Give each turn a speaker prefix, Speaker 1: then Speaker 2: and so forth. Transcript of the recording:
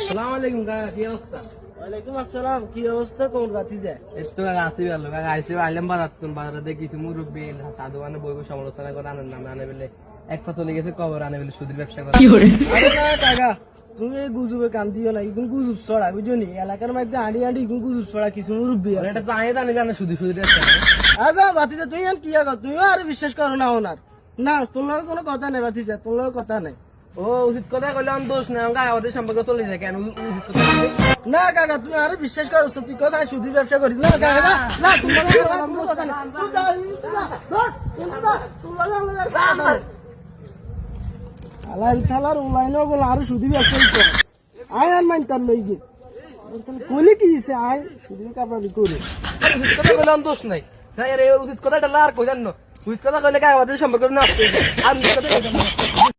Speaker 1: সালাম আলাইকুম কাকা, কি অবস্থা?
Speaker 2: ওয়ালাইকুম আসসালাম। কি অবস্থা তোমার ভাতিজা?
Speaker 1: একটু কাকা আসি ভালো কাকা, আইসি আইলাম বাজারে দেখি মুরব্বী সাধু মানে বইব সমালোচনা করে আনেন নামে আনে বেলে এক পা চলে গেছে কবর আনে বেলে সুদের ব্যবসা করে।
Speaker 2: আরে না কাকা, তুমি এই গুজবে কান দিও না। ইগুন গুজব ছড়া বুঝো নি, এলাকার মধ্যে আড়ি আড়ি ইগুন গুজব ছড়া কিছু মুরব্বী আছে।
Speaker 1: এটা তো আগে জানি জানে সুদি ব্যবসা করে।
Speaker 2: আচ্ছা ভাতিজা, তুমি আর কি কর, তুমিও আর বিশ্বাস করো না ওনার। না, তোর লগে কোনো কথা নেই ভাতিজা, তোর লগে কথা নেই।
Speaker 1: ও উচিত কথা কইলে আমি দোষ নাই, কাকা ওদের সম্পর্ক চলে যায় কেন উচিত কথা?
Speaker 2: না কাকা, তুমি আরো বিশ্বাস করো, সত্যি কথা সুদি ব্যবসা করি না কাকা। না না, তোমার লগে আমার কোনো কথা নেই। তুই যা, তুই যা, ধর, তুই যা, তোর লগে আমার আর কথা নেই। আলাইল থালার অনলাইনে বলে আরো সুদি ব্যবসা করে। আয় আর মানতাম লই গে কইলে কি হইছে, আয় সুদি কাপড় করে।
Speaker 1: উচিত কথা কইলে আমি দোষ নাই। তাই আর এই উচিত কথাটা আর কই জানো, উচিত কথা কইলে কাকা ওদের সম্পর্ক নষ্ট হয়ে যায়। আর উচিত কথা কইতাম না।